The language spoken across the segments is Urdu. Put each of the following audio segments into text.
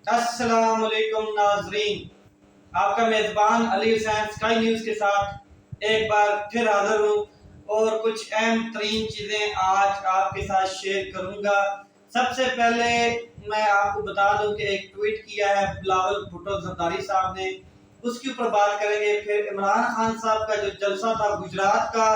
السلام علیکم ناظرین، آپ کا میزبان علی حسین اسکائی نیوز کے ساتھ ایک بار پھر حاضر ہوں اور کچھ اہم ترین چیزیں آج آپ کے ساتھ شیئر کروں گا۔ سب سے پہلے میں آپ کو بتا دوں کہ ایک ٹویٹ کیا ہے بلاول بھٹو زرداری صاحب نے، اس کے اوپر بات کریں گے۔ پھر عمران خان صاحب کا جو جلسہ تھا گجرات کا،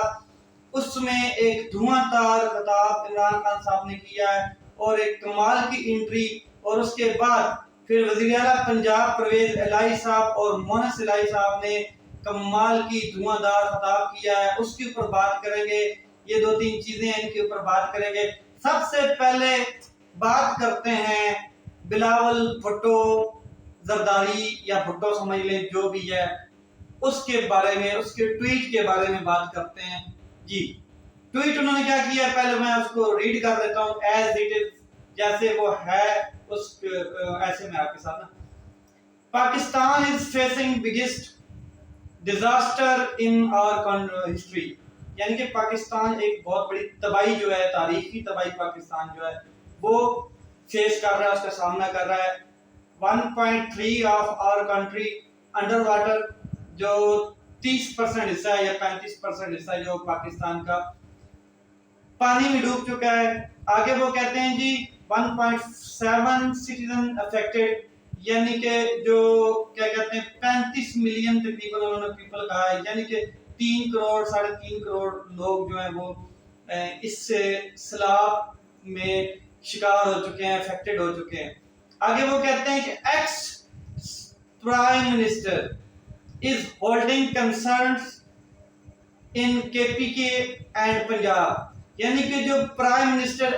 اس میں ایک دھواں دار خطاب عمران خان صاحب نے کیا ہے اور ایک کمال کی انٹری، اور اس کے بعد پھر وزیر اعلیٰ پنجاب پرویز الہی صاحب اور مونس الہی صاحب نے کمال کی دھواں دار خطاب کیا ہے، اس کے اوپر بات کریں گے۔ یہ دو تین چیزیں ہیں ان کے اوپر بات کریں گے۔ سب سے پہلے بات کرتے ہیں بلاول بھٹو زرداری یا بھٹو سمجھ لیں جو بھی ہے، اس کے بارے میں، اس کے ٹویٹ کے بارے میں بات کرتے ہیں۔ جی ٹویٹ انہوں نے کیا کیا، پہلے میں اس کو ریڈ کر دیتا ہوں ایز اٹ از، جیسے وہ ہے ایسے میں آپ کے ساتھ۔ Pakistan is facing biggest disaster in our history, یعنی کہ پاکستان ایک بہت بڑی تباہی جو ہے، تاریخی تباہی پاکستان جو ہے وہ فیس کر رہا ہے، اس کا سامنا کر رہا ہے۔ 1.3 of our country under water, جو 30% حصہ ہے یا 35% حصہ جو پاکستان کا پانی میں ڈوب چکا ہے۔ آگے وہ کہتے ہیں جی 1.7 سٹیزن افیکٹڈ، یعنی کہ جو کیا کہتے ہیں 35 ملین تقریباً انہوں نے پیپل کہا ہے، یعنی کہ 3 کروڑ 3.5 کروڑ لوگ جو ہیں وہ اس سے سیلاب میں شکار ہو چکے ہیں، افیکٹڈ ہو چکے ہیں۔ آگے وہ کہتے ہیں کہ ex prime minister is holding concerns in K P K and Punjab, یعنی کہ جو prime minister,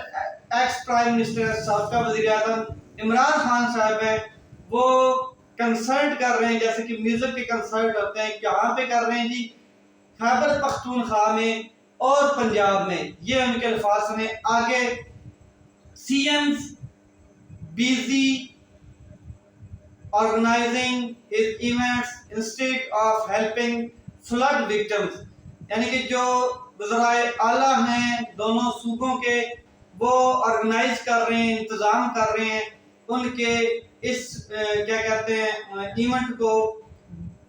ex prime minister سابقہ وزیر اعظم عمران خان صاحب ہیں، وہ کنسرٹ کر رہے ہیں، جیسے کہ میوزک کے کنسرٹ ہوتے ہیں، کہاں پہ کر رہے ہیں جی؟ خیبر پختونخوا میں اور پنجاب میں، یہ ان کے الفاظ میں۔ آگے C M's busy organizing his events instead of helping flood victims، یعنی کہ جو وزرائے اعلیٰ ہیں دونوں صوبوں کے، وہ آرگنائز کر رہے ہیں، انتظام کر رہے ہیں ان کے اس کیا کہتے ہیں ایونٹ کو،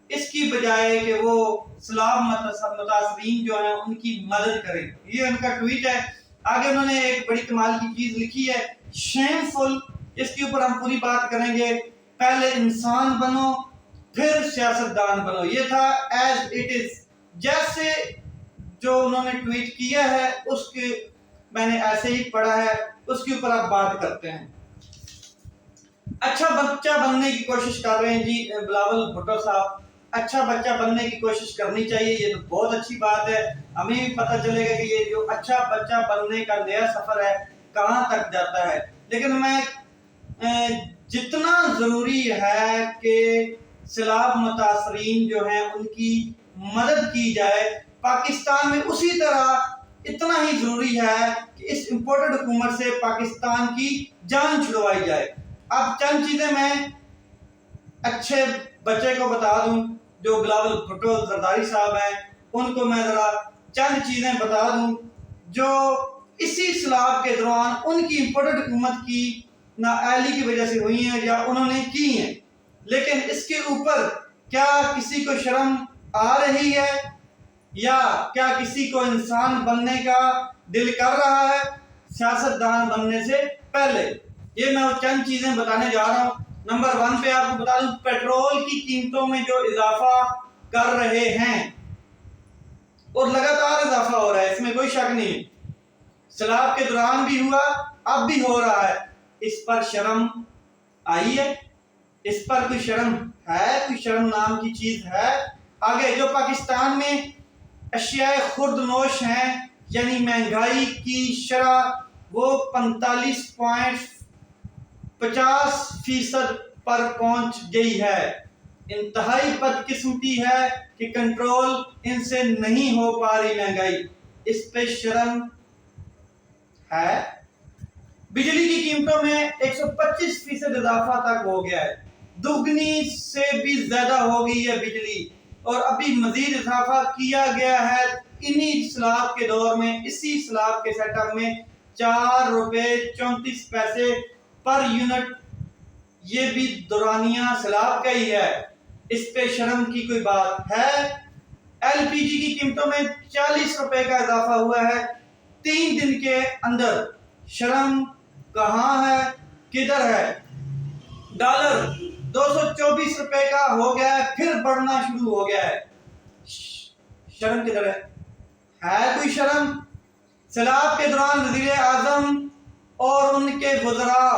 اس کی بجائے کہ وہ سیلاب متاثرین جو ہیں ان کی مدد کریں۔ یہ ان کا ٹویٹ ہے۔ آگے انہوں نے ایک بڑی کمال کی چیز لکھی ہے، شیمفل، اس کے اوپر ہم پوری بات کریں گے۔ پہلے انسان بنو پھر سیاستدان بنو، یہ تھا ایز اٹ از، جیسے جو انہوں نے ٹویٹ کیا ہے اس کے میں نے ایسے ہی پڑھا ہے، اس کے اوپر آپ بات کرتے ہیں۔ اچھا بچہ بننے کی کوشش کر رہے ہیں جی بلاول بھٹو صاحب، اچھا بچہ بننے کی کوشش کرنی چاہیے، یہ تو بہت اچھی بات ہے۔ ہمیں بھی پتہ چلے گا کہ یہ جو اچھا بچہ بننے کا نیا سفر ہے کہاں تک جاتا ہے۔ لیکن میں جتنا ضروری ہے کہ سیلاب متاثرین جو ہیں ان کی مدد کی جائے پاکستان میں، اسی طرح اتنا ہی ضروری ہے کہ اس امپورٹڈ حکومت سے پاکستان کی جان چھڑوائی جائے۔ اب چند چیزیں میں اچھے بچے کو بتا دوں، جو بلاول بھٹو زرداری صاحب ہیں، ان کو میں ذرا چند چیزیں بتا دوں جو اسی سیلاب کے دوران ان کی امپورٹڈ حکومت کی نااہلی کی وجہ سے ہوئی ہیں یا انہوں نے کی ہیں۔ لیکن اس کے اوپر کیا کسی کو شرم آ رہی ہے یا کیا کسی کو انسان بننے کا دل کر رہا ہے سیاستدان بننے سے پہلے؟ یہ میں چند چیزیں بتانے جا رہا ہوں۔ نمبر 1 پہ آپ کو بتا دوں، پیٹرول کی قیمتوں میں جو اضافہ کر رہے ہیں اور لگاتار اضافہ ہو رہا ہے، اس میں کوئی شک نہیں ہے، سیلاب کے دوران بھی ہوا، اب بھی ہو رہا ہے، اس پر شرم آئی ہے؟ اس پر کوئی شرم ہے؟ کوئی شرم نام کی چیز ہے؟ آگے جو پاکستان میں اشیاء خرد نوش ہیں، یعنی مہنگائی کی شرح وہ 45.50% پر پہنچ گئی ہے، انتہائی بدقسمتی ہے کہ کنٹرول ان سے نہیں ہو پا رہی مہنگائی، اس پہ شرم ہے؟ بجلی کی قیمتوں میں 125% اضافہ تک ہو گیا ہے، دگنی سے بھی زیادہ ہو گئی ہے بجلی، اور ابھی مزید اضافہ کیا گیا ہے انہی سیلاب کے دور میں، اسی سیلاب کے سیٹ اپ میں 4 روپے 34 پیسے پر یونٹ یہ بھی دورانیہ سیلاب کا ہی ہے، اس پہ شرم کی کوئی بات ہے؟ ایل پی جی کی قیمتوں میں 40 روپے کا اضافہ ہوا ہے 3 دن کے اندر، شرم کہاں ہے، کدھر ہے؟ ڈالر 224 روپے کا ہو گیا ہے، پھر بڑھنا شروع ہو گیا ہے، شرم کدھر ہے کوئی شرم؟ سیلاب کے دوران وزیر اعظم اور ان کے وزراء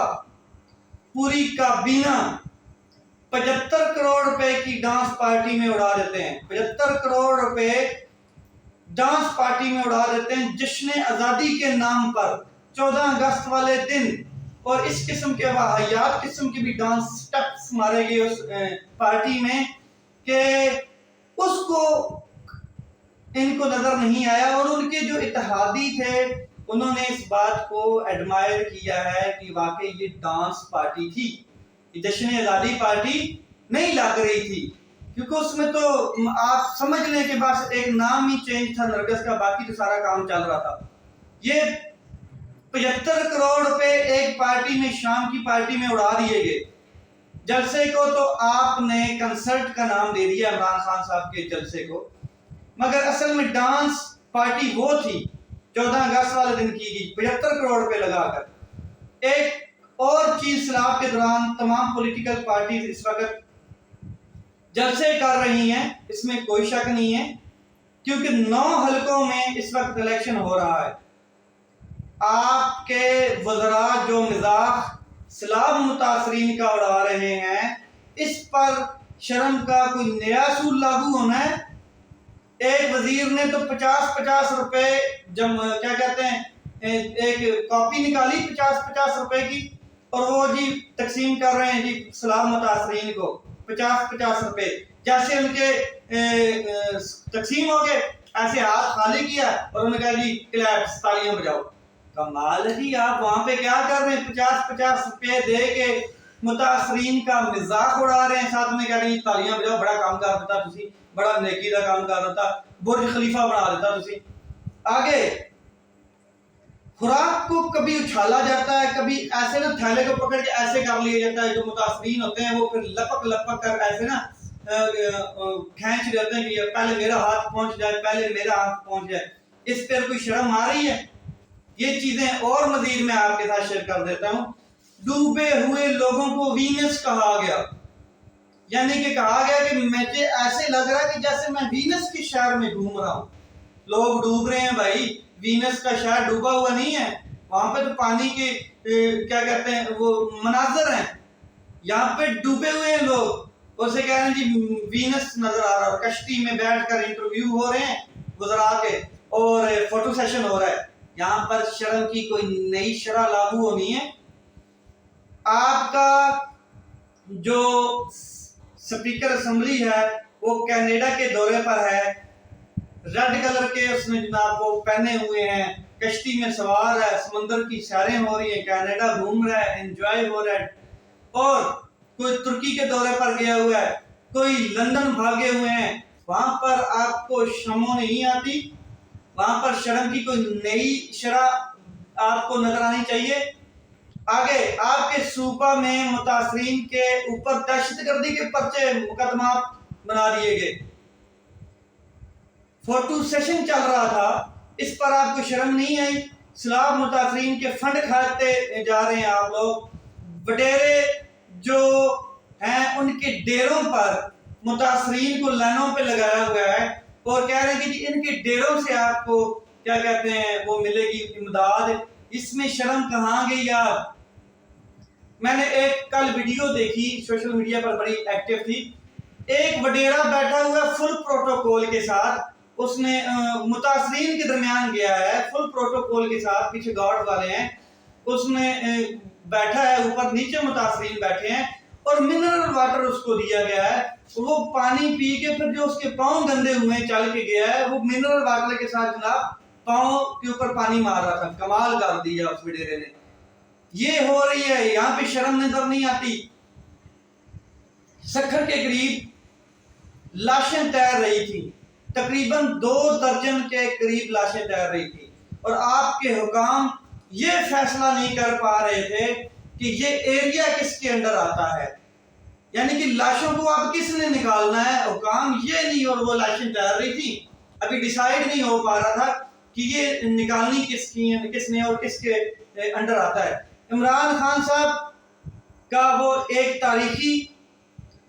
پوری کابینہ 75 کروڑ روپے کی ڈانس پارٹی میں اڑا دیتے ہیں، 75 کروڑ روپے ڈانس پارٹی میں اڑا دیتے ہیں جشن آزادی کے نام پر 14 اگست والے دن، اور اس قسم کے واحیات قسم کے بھی ڈانس سٹیپس مارے گئے اس پارٹی میں کہ اس کو ان کو نظر نہیں آیا، اور ان کے جو اتحادی تھے انہوں نے اس بات کو ایڈمائر کیا ہے کہ واقعی یہ ڈانس پارٹی تھی، یہ جشن آزادی پارٹی نہیں لگ رہی تھی، کیونکہ اس میں تو آپ سمجھ لیں کہ بس ایک نام ہی چینج تھا نرگس کا، باقی تو سارا کام چل رہا تھا۔ یہ 75 کروڑ روپے ایک پارٹی میں، شام کی پارٹی میں اڑا دیے گئے۔ جلسے کو تو آپ نے کنسرٹ کا نام دے دیا عمران خان صاحب کے جلسے کو، مگر اصل میں ڈانس پارٹی وہ تھی 14 اگست والے دن کی گئی 75 کروڑ روپے لگا کر۔ ایک اور چیز، سیلاب کے دوران تمام پولیٹیکل پارٹیز اس وقت جلسے کر رہی ہیں، اس میں کوئی شک نہیں ہے، کیونکہ 9 حلقوں میں اس وقت الیکشن ہو رہا ہے۔ آپ کے وزراء جو مزاح سیلاب متاثرین کا اڑا رہے ہیں، اس پر شرم کا کوئی نیا اصول لاگو ہونا ہے۔ ایک وزیر نے تو 50 روپے کیا کہتے ہیں ایک کاپی نکالی 50 روپے کی، اور وہ جی تقسیم کر رہے ہیں جی سیلاب متاثرین کو 50 روپے، جیسے ان کے تقسیم ہو گئے ایسے ہاتھ خالی کیا اور انہوں نے کہا جی کلیپس، تالیاں بجاؤ۔ کمال ہے جی، آپ وہاں پہ کیا کر رہے ہیں؟ 50 روپے دے کے متاثرین کا مزاق اڑا رہے ہیں، ساتھ میں کہہ رہے ہیں تالیاں بجاؤ، بڑا کام کر دیتا تسی، بڑا نیکی کا کام کر دیتا، برج خلیفہ بنا دیتا تسی۔ آگے خوراک کو کبھی اچھالا جاتا ہے، کبھی ایسے نا تھیلے کو پکڑ کے ایسے کر لیا جاتا ہے، جو متاثرین ہوتے ہیں وہ پھر لپک کر ایسے نا کھینچ لیتے ہیں کہ پہلے میرا ہاتھ پہنچ جائے، پہلے میرا ہاتھ پہنچ جائے۔ اس پر کوئی شرم آ رہی ہے؟ یہ چیزیں اور مزید میں آپ کے ساتھ شیئر کر دیتا ہوں۔ ڈوبے ہوئے لوگوں کو وینس کہا گیا، یعنی کہ کہا گیا کہ مجھے ایسے لگ رہا ہے کہ جیسے میں وینس کے شہر میں گھوم رہا ہوں۔ لوگ ڈوب رہے ہیں بھائی، وینس کا شہر ڈوبا ہوا نہیں ہے، وہاں پہ تو پانی کے کیا کہتے ہیں وہ مناظر ہیں، یہاں پہ ڈوبے ہوئے ہیں لوگ، اسے کہہ رہے ہیں جی وینس نظر آ رہا ہے، کشتی میں بیٹھ کر انٹرویو ہو رہے ہیں وزراء کے اور فوٹو سیشن ہو رہا ہے۔ یہاں پر شرم کی کوئی نئی شرح لاگو ہونی ہے؟ آپ کا جو سپیکر اسمبلی ہے وہ کینیڈا کے دورے پر ہے، ریڈ کلر کے اس نے جناب وہ پہنے ہوئے ہیں، کشتی میں سوار ہے، سمندر کی سیریں ہو رہی ہیں، کینیڈا گھوم رہا ہے، انجوائے ہو رہا ہے، اور کوئی ترکی کے دورے پر گیا ہوا ہے، کوئی لندن بھاگے ہوئے ہیں۔ وہاں پر آپ کو شرم نہیں آتی؟ وہاں پر شرم کی کوئی نئی شرح آپ کو نظر آنی چاہیے۔ آگے آپ کے صوبہ میں متاثرین کے اوپر دہشت گردی کے پرچے مقدمات بنا دیے گئے، فوٹو سیشن چل رہا تھا، اس پر آپ کو شرم نہیں آئی؟ سیلاب متاثرین کے فنڈ کھاتے جا رہے ہیں آپ لوگ، وڈیرے جو ہیں ان کے ڈیروں پر متاثرین کو لائنوں پہ لگایا ہوا ہے، اور کہہ رہے ہیں کہ ان کے ڈیروں سے آپ کو کیا کہتے ہیں وہ ملے گی امداد۔ اس میں شرم کہاں گئی آپ؟ میں نے ایک کل ویڈیو دیکھی، سوشل میڈیا پر بڑی ایکٹیو تھی، ایک وڈیرا بیٹھا ہوا فل پروٹوکول کے ساتھ، اس نے متاثرین کے درمیان گیا ہے فل پروٹوکول کے ساتھ، پیچھے گارڈ والے ہیں، اس میں بیٹھا ہے، اوپر نیچے متاثرین بیٹھے ہیں، اور منرل واٹر اس کو دیا گیا ہے، وہ پانی پی کے پھر جو اس کے پاؤں گندے ہوئے چل کے گیا ہے، وہ منرل واٹر کے ساتھ جناب پاؤں کے اوپر پانی مار رہا تھا۔ کمال کر دیا اس وڈیرے نے۔ یہ ہو رہی ہے، یہاں پہ شرم نظر نہیں آتی۔ سکھر کے قریب لاشیں تیر رہی تھی، تقریباً 2 درجن کے قریب لاشیں تیر رہی تھی، اور آپ کے حکام یہ فیصلہ نہیں کر پا رہے تھے کہ یہ ایریا کس کے انڈر آتا ہے، یعنی کہ لاشوں کو اب کس نے نکالنا ہے، حکام یہ نہیں اور وہ لاشیں تیر رہی تھی، ابھی ڈیسائیڈ نہیں ہو پا رہا تھا کہ یہ نکالنی کس نے اور کس کے انڈر آتا ہے۔ عمران خان صاحب کا وہ ایک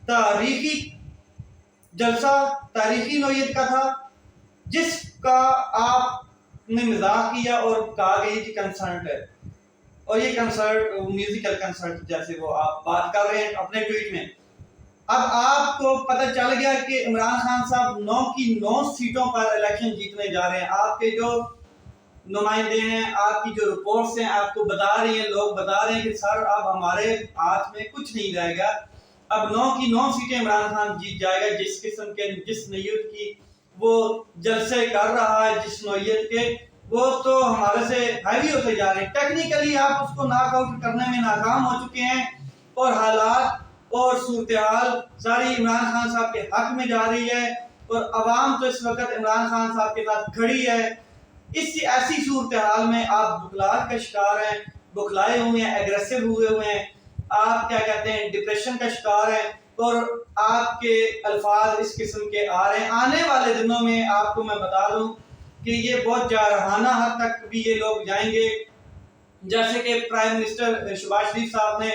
تاریخی جلسہ تاریخی نوعیت کا تھا، جس کا آپ نے مزاح کیا اور کہا کہ یہ کنسرٹ ہے، اور یہ کنسرٹ میوزیکل کنسرٹ جیسے وہ آپ بات کر رہے ہیں اپنے ٹویٹ میں۔ اب آپ کو پتہ چل گیا کہ عمران خان صاحب 9 کی 9 سیٹوں پر الیکشن جیتنے جا رہے ہیں۔ آپ کے جو نمائندے ہیں، آپ کی جو رپورٹس ہیں، آپ کو بتا رہی ہیں، لوگ بتا رہے ہیں کہ سر اب ہمارے ہاتھ میں کچھ نہیں رہے گا، اب 9 کی 9 سیٹیں عمران خان جیت جائے گا۔ جس قسم کے جس نوعیت کی وہ جلسے کر رہا ہے، جس نوعیت کے، وہ تو ہمارے سے ہیوی ہوتے جا رہے ہیں۔ ٹیکنیکلی آپ اس کو ناک آؤٹ کرنے میں ناکام ہو چکے ہیں، اور حالات اور صورتحال ساری عمران خان صاحب کے حق میں جا رہی ہے، اور عوام تو اس وقت عمران خان صاحب کے ساتھ کھڑی ہے۔ ایسی صورتحال میں آپ بخلاہٹ کا شکار ہیں، بخلائے ہوئے ہیں، ایگریسو ہوئے ہیں، آپ کیا کہتے ہیں ڈپریشن کا شکار ہیں، اور آپ کے الفاظ اس قسم کے آ رہے ہیں۔ آنے والے دنوں میں آپ کو میں بتا دوں کہ یہ بہت جارحانہ حد تک بھی یہ لوگ جائیں گے، جیسے کہ پرائم منسٹر شہباز شریف صاحب نے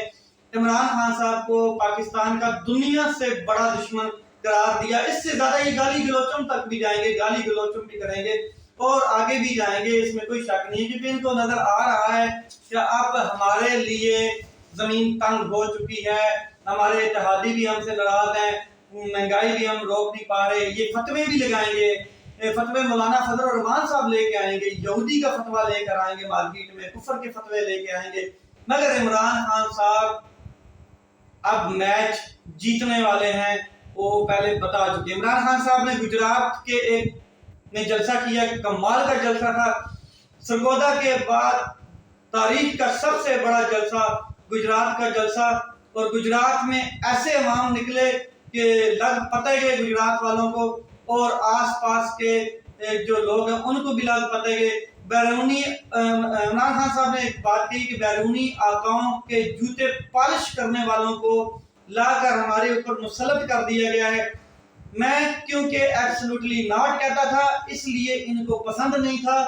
عمران خان صاحب کو پاکستان کا دنیا سے بڑا دشمن قرار دیا۔ اس سے زیادہ یہ گالی گلوچوں تک بھی جائیں گے، گالی گلوچوں بھی کریں گے اور آگے بھی جائیں گے، اس میں کوئی شک نہیں ہے، کیونکہ ان کو نظر آ رہا ہے کہ اب ہمارے لیے زمین تنگ ہو چکی ہے، ہمارے اتحادی بھی ہم سے ناراض ہیں، مہنگائی بھی ہم روک نہیں پا رہے۔ یہ فتوے بھی لگائیں گے، فتوے مولانا فضل الرحمان صاحب لے کے آئیں گے، یہودی کا فتویٰ لے کر آئیں گے، مارکیٹ میں کفر کے فتوے لے کے آئیں گے، مگر عمران خان صاحب اب میچ جیتنے والے ہیں، وہ پہلے بتا چکے۔ عمران خان صاحب نے گجرات کے ایک میں جلسہ کیا، کمال کا جلسہ تھا، سرگودا کے بعد تاریخ کا سب سے بڑا جلسہ گجرات کا جلسہ، اور گجرات میں ایسے عوام نکلے کہ لگ پتہ گئے گجرات والوں کو، اور آس پاس کے جو لوگ ہیں ان کو بھی لگ پتہ گئے۔ بیرونی عمران خان صاحب نے ایک بات کہی کہ بیرونی آقاؤں کے جوتے پالش کرنے والوں کو لا کر ہمارے اوپر مسلط کر دیا گیا ہے۔ میں کیونکہ ایبسلوٹلی ناٹ کہتا تھا، اس لیے ان کو پسند نہیں تھا،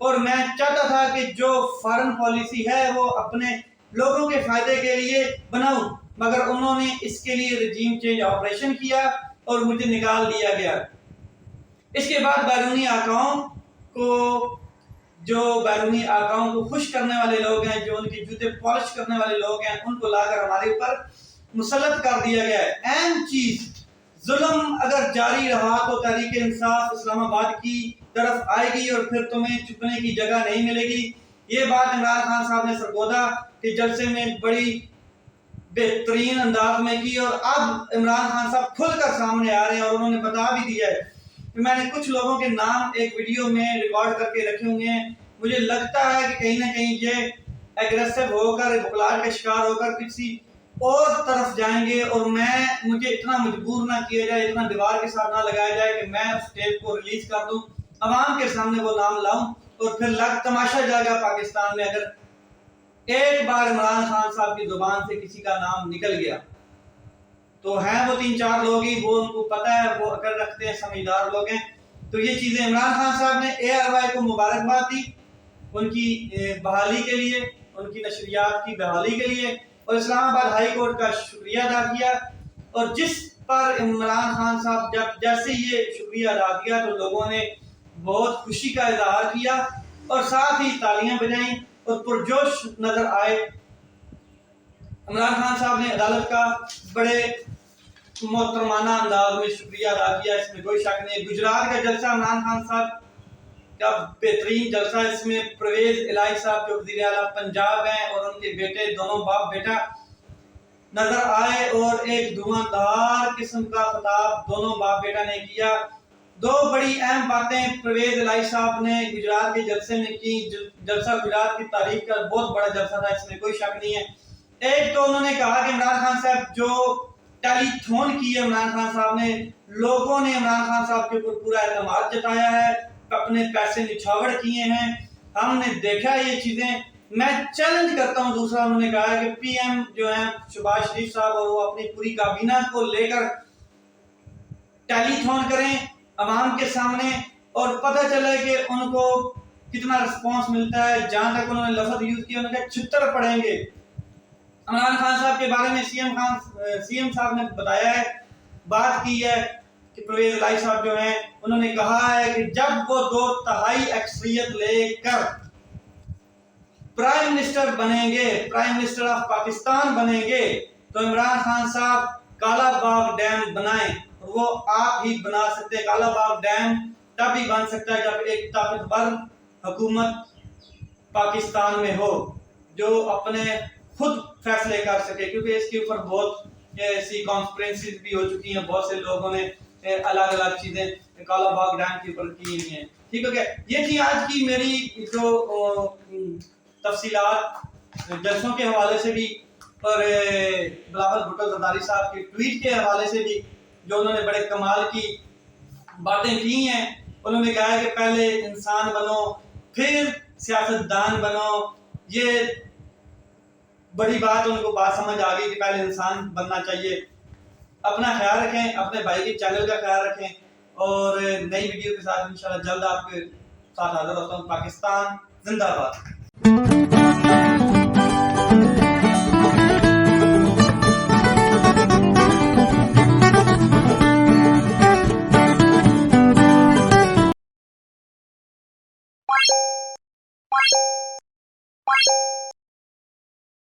اور میں چاہتا تھا کہ جو فارن پالیسی ہے وہ اپنے لوگوں کے فائدے کے لیے بناؤں، مگر انہوں نے اس کے لیے رجیم چینج آپریشن کیا اور مجھے نکال دیا گیا۔ اس کے بعد بیرونی آقاؤں کو خوش کرنے والے لوگ ہیں، جو ان کے جوتے پالش کرنے والے لوگ ہیں، ان کو لا کر ہمارے اوپر مسلط کر دیا گیا ہے۔ اہم چیز، ظلم اگر جاری رہا تو تحریک انصاف اسلام آباد کی طرف آئے گی اور پھر تمہیں چھپنے کی جگہ نہیں ملے گی۔ یہ بات عمران خان صاحب نے سرگودا کے جلسے میں بڑی بہترین انداز میں کی، اور اب عمران خان صاحب کھل کر سامنے آ رہے ہیں، اور انہوں نے بتا بھی دیا ہے کہ میں نے کچھ لوگوں کے نام ایک ویڈیو میں ریکارڈ کر کے رکھے ہوئے ہیں۔ مجھے لگتا ہے کہ کہیں نہ کہیں یہ ایگریسو ہو کر، بخلاہٹ کا شکار ہو کر کسی اور طرف جائیں گے، اور مجھے اتنا مجبور نہ کیا جائے، اتنا دیوار کے ساتھ نہ لگایا جائے کہ میں اس ٹیپ کو ریلیز کر دوں، عوام کے سامنے وہ نام لاؤں، اور پھر تماشا جائے گا پاکستان میں اگر ایک بار عمران خان صاحب کی زبان سے کسی کا نام نکل گیا۔ تو ہیں وہ 3-4 لوگ ہی، وہ ان کو پتہ ہے، وہ عقل رکھتے ہیں، سمجھدار لوگ ہیں۔ تو یہ چیزیں عمران خان صاحب نے ARY کو مبارکباد دی ان کی بحالی کے لیے، ان کی نشریات کی بحالی کے لیے، اور اسلام آباد ہائی کورٹ کا شکریہ ادا کیا، اور جس پر عمران خان صاحب جیسے یہ شکریہ ادا کیا تو لوگوں نے بہت خوشی کا اظہار کیا، اور ساتھ ہی تالیاں بجائیں اور پرجوش نظر آئے۔ عمران خان صاحب نے عدالت کا بڑے محترمانہ انداز میں شکریہ ادا کیا، اس میں کوئی شک نہیں۔ گجرات کا جلسہ عمران خان صاحب کا بہترین جلسہ، اس میں پرویز الہی صاحب جو وزیر اعلیٰ پنجاب ہیں اور ان کے بیٹے، دونوں باپ بیٹا نظر آئے، اور ایک دھواں دھار قسم کا خطاب دونوں باپ بیٹا نے کیا۔ 2 بڑی اہم باتیں پرویز الہی صاحب نے گجرات کے جلسے میں کی۔ جلسہ گجرات کی تاریخ کا بہت بڑا جلسہ تھا، اس میں کوئی شک نہیں ہے۔ ایک تو انہوں نے کہا کہ عمران خان صاحب جو ٹیلی تھون کی ہے، عمران خان صاحب نے، لوگوں نے عمران خان صاحب کے اوپر پورا اعتماد جتایا ہے، اپنے پیسے نچھاور کیے ہیں، ہم نے دیکھا یہ چیزیں، میں چیلنج کرتا ہوں دوسرا انہوں نے کہا ہے کہ پی ایم جو ہیں شہباز شریف صاحب اور وہ اپنی پوری کابینہ کو لے کر ٹیلی تھون کریں عوام کے سامنے اور پتہ چلے کہ ان کو کتنا رسپانس ملتا ہے. جہاں تک انہوں نے لفظ یوز کیا انہوں نے کہا 76 پڑھیں گے. عمران خان صاحب کے بارے میں سی ایم صاحب نے بتایا ہے, بات کی ہے کہ پرویز الہی صاحب جو ہیں انہوں نے کہا ہے کہ جب وہ 2/3 اکثریت لے کر پرائم منسٹر بنیں گے, پرائم منسٹر آف پاکستان بنیں گے, تو عمران خان صاحب کالا باغ ڈیم بنائیں. اور وہ آپ ہی بنا سکتے ہیں. کالا باغ ڈیم تب ہی بن سکتا ہے جب ایک طاقتور حکومت پاکستان میں ہو جو اپنے خود فیصلے کر سکے, کیونکہ اس کے اوپر بہت ایسی کانفرنسز بھی ہو چکی ہیں, بہت سے لوگوں نے الگ الگ چیزیں کالا باغ ڈیم کے اوپر کی ہوئی ہیں. ٹھیک ہے, یہ تھی آج کی میری جو تفصیلات جلسوں کے حوالے سے بھی اور بلاول بھٹو زرداری صاحب کے ٹویٹ کے حوالے سے بھی, جو انہوں نے بڑے کمال کی باتیں کی ہیں. انہوں نے کہا ہے کہ پہلے انسان بنو پھر سیاستدان بنو. یہ بڑی بات ان کو بات سمجھ آ گئی کہ پہلے انسان بننا چاہیے. اپنا خیال رکھیں, اپنے بھائی کے چینل کا خیال رکھیں, اور نئی ویڈیو کے ساتھ انشاءاللہ جلد آپ کے ساتھ حاضر ہوتا ہوں. پاکستان زندہ باد.